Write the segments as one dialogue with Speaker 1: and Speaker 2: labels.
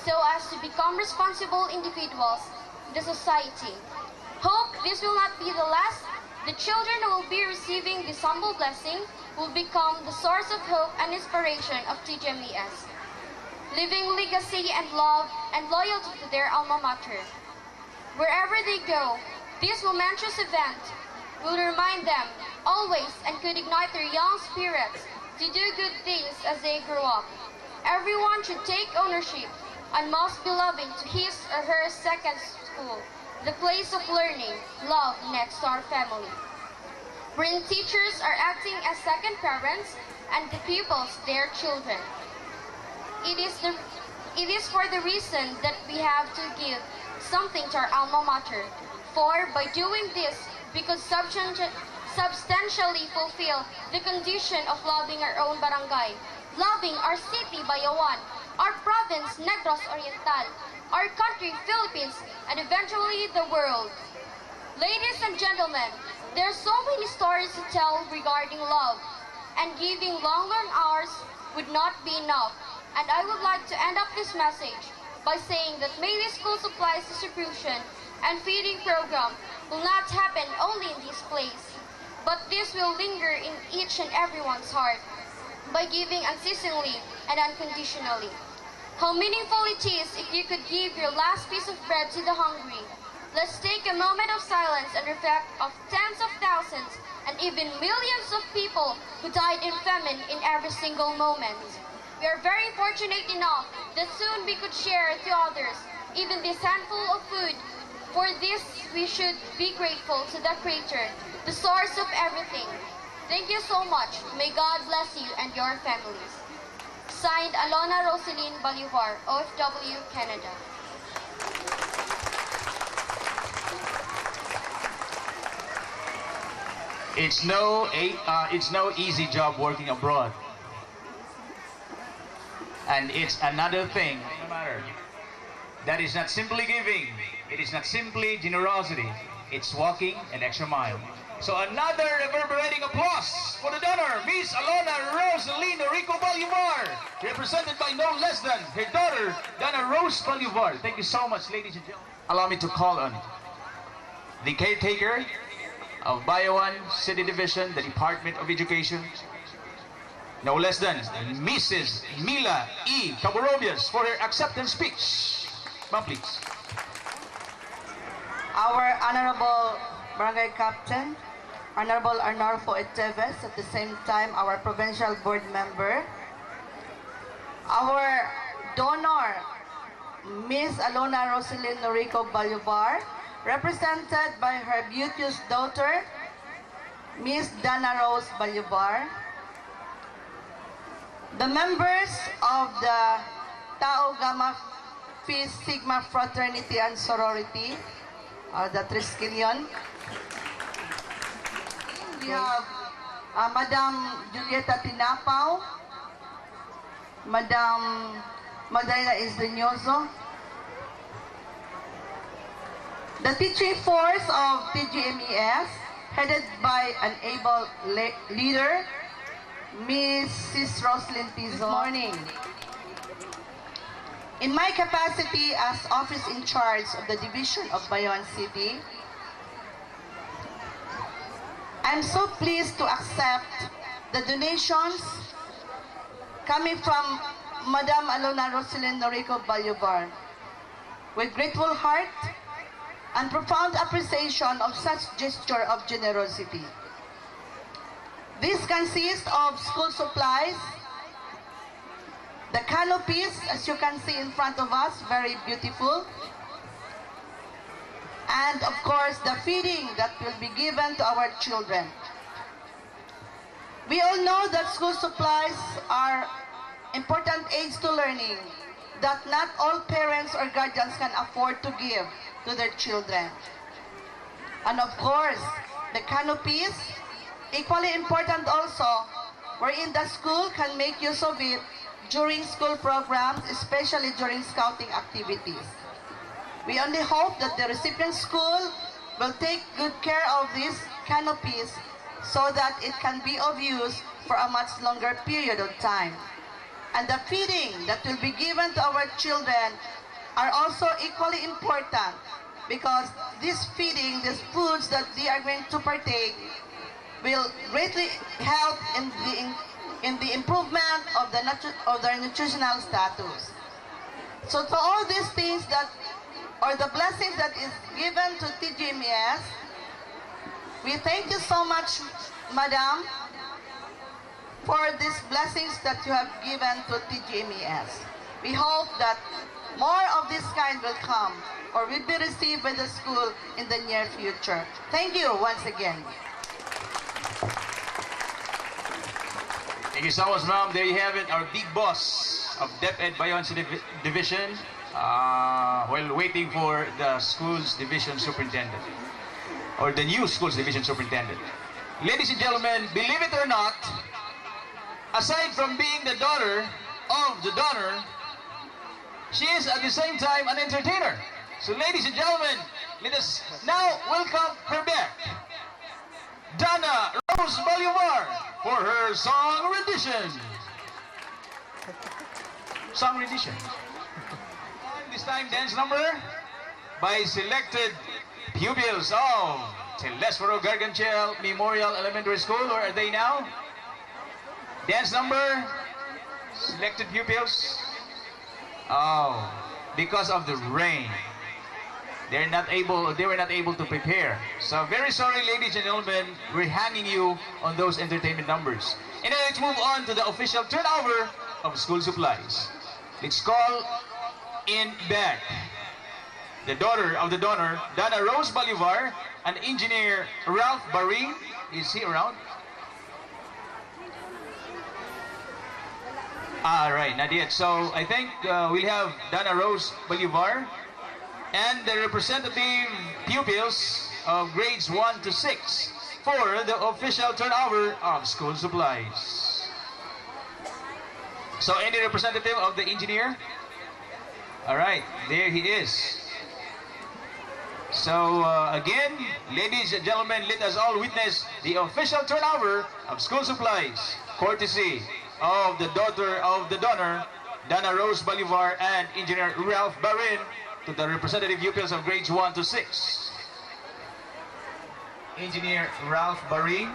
Speaker 1: so as to become responsible individuals in the society. Hope this will not be the last. The children who will be receiving this humble blessing will become the source of hope and inspiration of TGMES, leaving legacy and love and loyalty to their alma mater. Wherever they go, this momentous event will remind them always and could ignite their young spirits to do good things as they grow up. Everyone should take ownership and must be loving to his or her second school, the place of learning, love next to our family, wherein teachers are acting as second parents and the pupils their children. It is for the reason that we have to give something to our alma mater, for by doing this, we could substantially fulfill the condition of loving our own barangay, loving our city, Bayawan, our province, Negros Oriental, our country, Philippines, and eventually the world. Ladies and gentlemen, there are so many stories to tell regarding love, and giving long hours would not be enough. And I would like to end up this message by saying that may this school supplies distribution and feeding program will not happen only in this place, but this will linger in each and everyone's heart by giving unceasingly and unconditionally. How meaningful it is if you could give your last piece of bread to the hungry. Let's take a moment of silence and reflect of tens of thousands and even millions of people who died in famine in every single moment. We are very fortunate enough that soon we could share to others even this handful of food. For this, we should be grateful to the Creator, the source of everything. Thank you so much. May God bless you and your families. Signed, Alona Rosaline Bolivar, OFW, Canada.
Speaker 2: It's no easy job working abroad. And it's another thing, no matter. That is not simply giving. It is not simply generosity. It's walking an extra mile. So another reverberating applause for the donor, Miss Alona Rosaline Rico Bolivar, represented by no less than her daughter, Dana Rose Bolivar. Thank you so much, ladies and gentlemen. Allow me to call on the caretaker of Bayawan City Division, the Department of Education, no less than Mrs. Mila E. Caborobias for her acceptance speech. Ma'am, please.
Speaker 3: Our Honorable Barangay Captain, Honorable Arnolfo Esteves, at the same time our Provincial Board Member, our donor, Miss Alona Rosaline Norico Bolivar, represented by her beauteous daughter, Miss Dana Rose Bolivar, the members of the Tau Gamma Phi Sigma Fraternity and Sorority, the Triskelion. We have Madam Julieta Tinapao, Madam Madalena Isdeñoso, the teaching force of TGMES, headed by an able leader, Mrs. Roslyn Tizo. Good morning. In my capacity as office in charge of the Division of Bayawan City, I'm so pleased to accept the donations coming from Madam Alona Rosaline Norico Bolivar with grateful heart and profound appreciation of such gesture of generosity. This consists of school supplies, the canopies, as you can see in front of us, very beautiful, and of course the feeding that will be given to our children. We all know that school supplies are important aids to learning that not all parents or guardians can afford to give to their children. And of course, the canopies, equally important also, wherein the school can make use of it during school programs, especially during scouting activities. We only hope that the recipient school will take good care of these canopies so that it can be of use for a much longer period of time. and the feeding that will be given to our children are also equally important, because this feeding, these foods that they are going to partake, will greatly help in the improvement of their nutritional status. So to all these things that, or the blessings that is given to TGMES, we thank you so much, Madam, for these blessings that you have given to TGMES. We hope that more of this kind will come or will be received by the school in the near future. Thank you once again.
Speaker 2: Thank you so much, ma'am. There you have it, our big boss of DepEd Bayon City Division, while waiting for the school's division superintendent, or the new school's division superintendent. Ladies and gentlemen, believe it or not, aside from being the daughter of the donor, she is at the same time an entertainer. So ladies and gentlemen, let us now welcome her back, Dana Rose Bolivar, for her song rendition. Song rendition. This time dance number by selected pupils of Telesforo Gargantiel Memorial Elementary School. Where are they now? Dance number, selected pupils. Oh, because of the rain, they were not able to prepare. So very sorry, ladies and gentlemen, we're hanging you on those entertainment numbers. And then let's move on to the official turnover of school supplies. Let's call in back the daughter of the donor, Dana Rose Bolivar, and engineer Ralph Baring. Is he around? Right, not yet. So I think we'll have Dana Rose Bolivar and the representative pupils of grades 1 to 6 for the official turnover of school supplies. So any representative of the engineer? All right, there he is. So again, ladies and gentlemen, let us all witness the official turnover of school supplies, courtesy of the daughter of the donor, Dana Rose Bolivar, and engineer Ralph Barin, to the representative pupils of grades 1 to 6. Engineer Ralph Barin.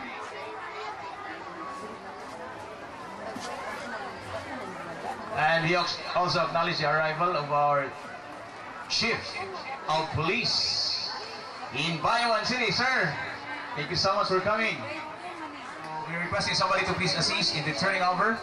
Speaker 2: And he also acknowledged the arrival of our chief of police in Bayon City. Sir, thank you so much for coming. We're requesting somebody to please assist in the turning over.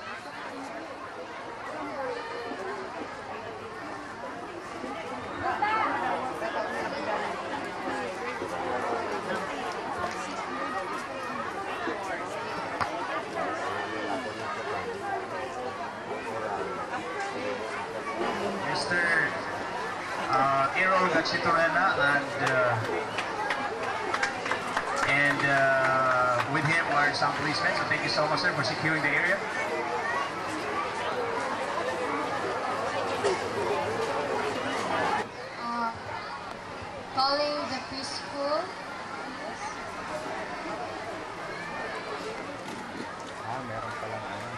Speaker 2: Mr. Errol Gachitorena and with him are some policemen. So thank you so much, sir, for securing the area.
Speaker 1: Calling the preschool.
Speaker 4: Meron palang ano.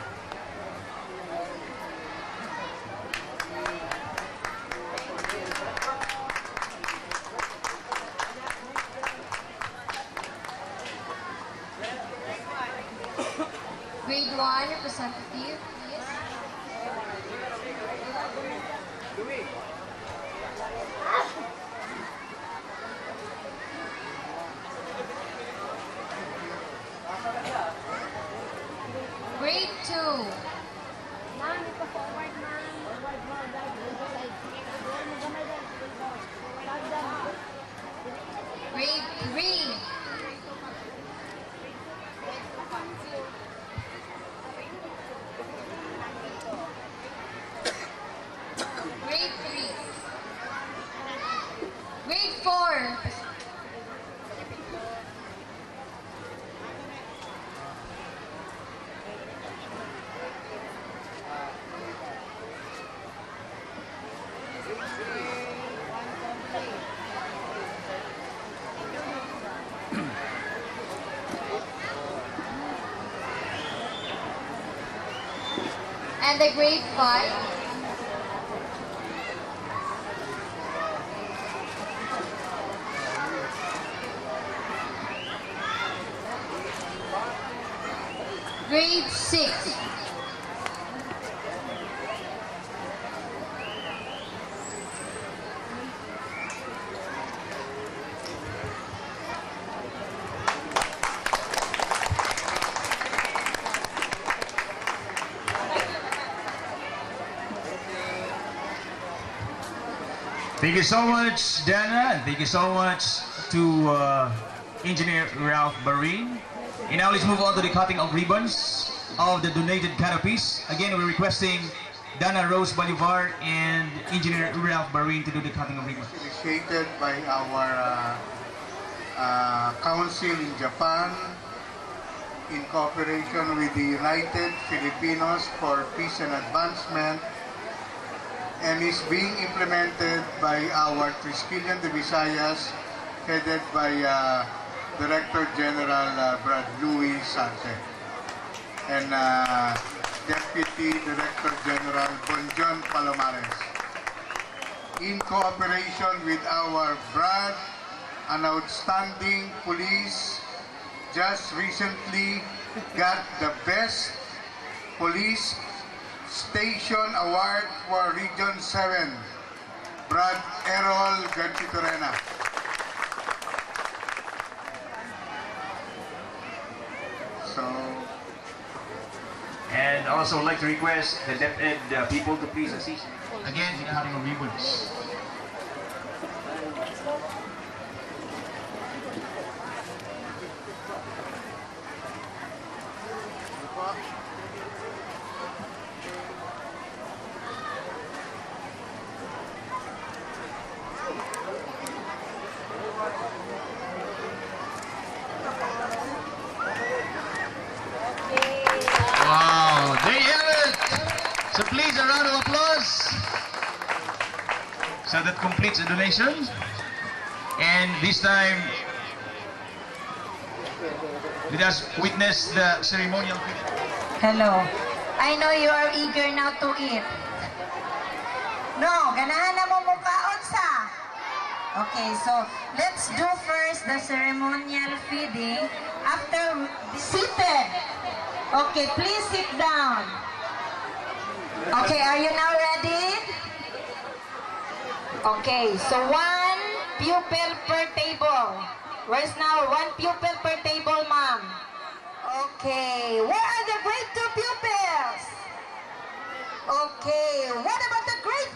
Speaker 1: Grade 1 representative, please. Grade 2. Grade 3. Grade 3. Grade 4. And And the grade 5. Grade 6.
Speaker 2: Thank you so much, Dana. Thank you so much to Engineer Ralph Barin. And now let's move on to the cutting of ribbons of the donated canopies. Again, we're requesting Dana Rose Bolivar and Engineer Ralph Barin to do the cutting of ribbons.
Speaker 5: Initiated by our council in Japan in cooperation with the United Filipinos for Peace and Advancement, and is being implemented by our Triskelion de Visayas, headed by Director General Brad Louis Sante and Deputy Director General Bonjon Palomares. In cooperation with our Brad, an outstanding police, just recently got the Best Police Station Award for Region 7, Brad Errol Garchitorena.
Speaker 2: And also would like to request the DepEd people to please assist. Again, in the cutting of ribbons. Wow, there you have it. So please, a round of applause. So that completes the donation. And this time, let us witness the ceremonial.
Speaker 6: Hello. I know you are eager now to eat. No, ganahan na mo mukaon sa. Okay, so let's do first the ceremonial feeding after seated. Okay, please sit down. Okay, are you now ready? Okay, so one pupil per table. Where's now one pupil per table, ma'am? Okay, where are the grade 2 pupils? Okay, what about the grade